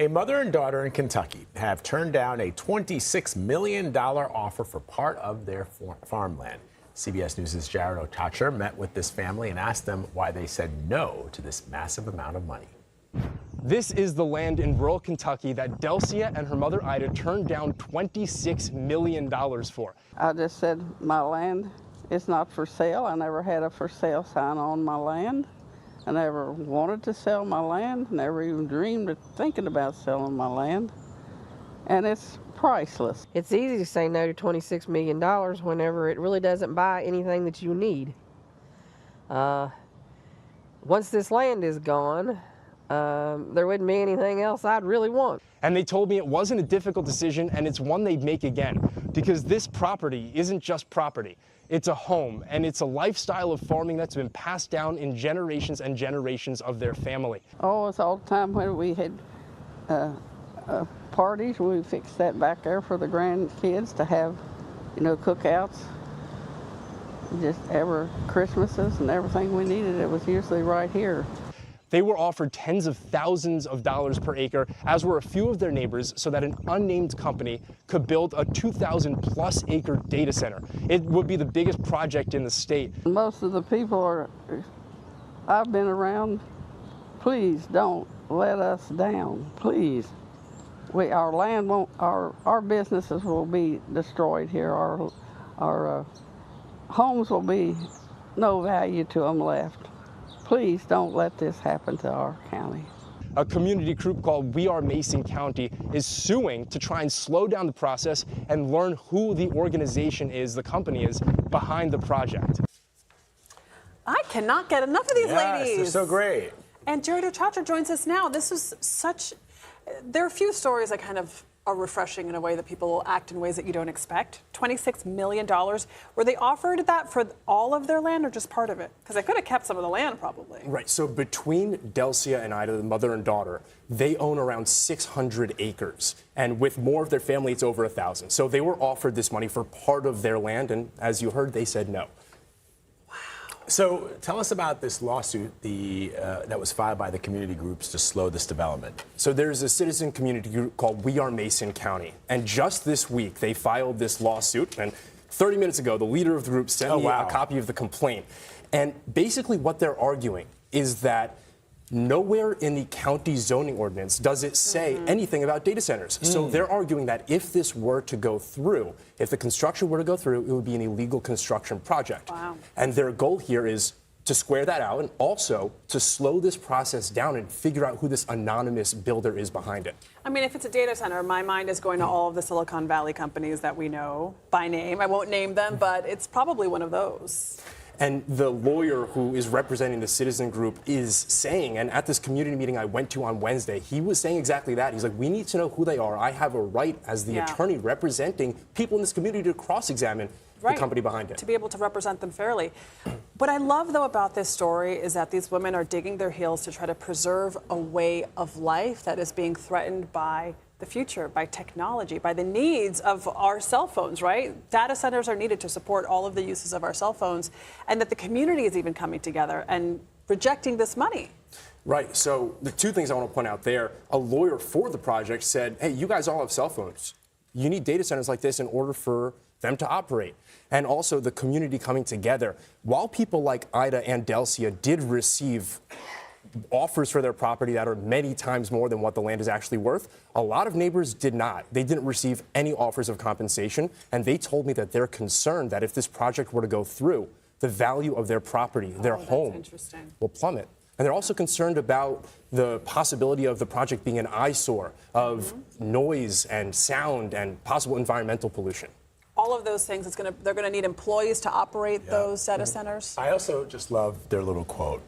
A mother and daughter in Kentucky have turned down a $26 million offer for part of their farmland. CBS News' Jared Ochacher met with this family and asked them why they said no to this massive amount of money. This is the land in rural Kentucky that Delcia and her mother Ida turned down $26 million for. I just said my land is not for sale. I never had a for sale sign on my land. I never wanted to sell my land, never even dreamed of thinking about selling my land, and it's priceless. It's easy to say no to $26 million whenever it really doesn't buy anything that you need. Once this land is gone, there wouldn't be anything else I'd really want. And they told me it wasn't a difficult decision, and it's one they'd make again, because this property isn't just property. It's a home, and it's a lifestyle of farming that's been passed down in generations and generations of their family. Oh, it's all the time when we had parties. We fixed that back there for the grandkids to have, you know, cookouts. Just ever Christmases and everything we needed, it was usually right here. They were offered tens of thousands of dollars per acre, as were a few of their neighbors, so that an unnamed company could build a 2,000-plus acre data center. It would be the biggest project in the state. Most of the people I've been around, please don't let us down, please. Our land won't, our businesses will be destroyed here. Our homes will be no value to them left. Please don't let this happen to our county. A community group called We Are Mason County is suing to try and slow down the process and learn who the organization is, the company is, behind the project. I cannot get enough of these ladies. They're so great. And Jared Ochacher joins us now. There are a few stories that kind of are refreshing in a way that people will act in ways that you don't expect. $26 million. Were they offered that for all of their land or just part of it? Because they could have kept some of the land probably. Right, so between Delcia and Ida, the mother and daughter, they own around 600 acres. And with more of their family, it's over 1,000. So they were offered this money for part of their land, and as you heard, they said no. So tell us about this lawsuit that was filed by the community groups to slow this development. So there's a citizen community group called We Are Mason County. And just this week, they filed this lawsuit. And 30 minutes ago, the leader of the group sent me a copy of the complaint. And basically what they're arguing is that nowhere in the county zoning ordinance does it say anything about data centers. So they're arguing that if this were to go through, if the construction were to go through, it would be an illegal construction project. Wow. And their goal here is to square that out and also to slow this process down and figure out who this anonymous builder is behind it. I mean, if it's a data center, my mind is going to all of the Silicon Valley companies that we know by name. I won't name them, but it's probably one of those. And the lawyer who is representing the citizen group is saying, and at this community meeting I went to on Wednesday, he was saying exactly that. He's like, we need to know who they are. I have a right as the attorney representing people in this community to cross-examine the company behind it. To be able to represent them fairly. What I love, though, about this story is that these women are digging their heels to try to preserve a way of life that is being threatened by the future, by technology, by the needs of our cell phones, right? Data centers are needed to support all of the uses of our cell phones, and that the community is even coming together and rejecting this money. Right, so the two things I want to point out there, a lawyer for the project said, hey, you guys all have cell phones. You need data centers like this in order for them to operate. And also the community coming together. While people like Ida and Delcia did receive offers for their property that are many times more than what the land is actually worth, a lot of neighbors did not. They didn't receive any offers of compensation, and they told me that they're concerned that if this project were to go through, the value of their property, their home, will plummet. And they're also concerned about the possibility of the project being an eyesore of noise and sound and possible environmental pollution. All of those things, they're going to need employees to operate those data centers. I also just love their little quote,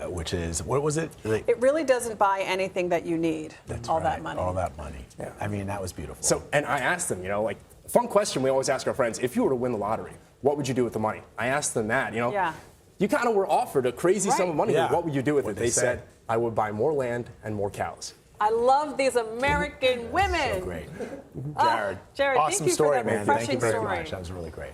which is, what was it? It really doesn't buy anything that you need. All that money. All that money. Yeah. I mean, that was beautiful. So, and I asked them, you know, like, fun question we always ask our friends, if you were to win the lottery, what would you do with the money? I asked them that, you know. You kind of were offered a crazy sum of money. What would you do with it? They said, I would buy more land and more cows. I love these American women. So great. Jared, awesome thank you story, for that man. refreshing Thank you very story. much. That was really great.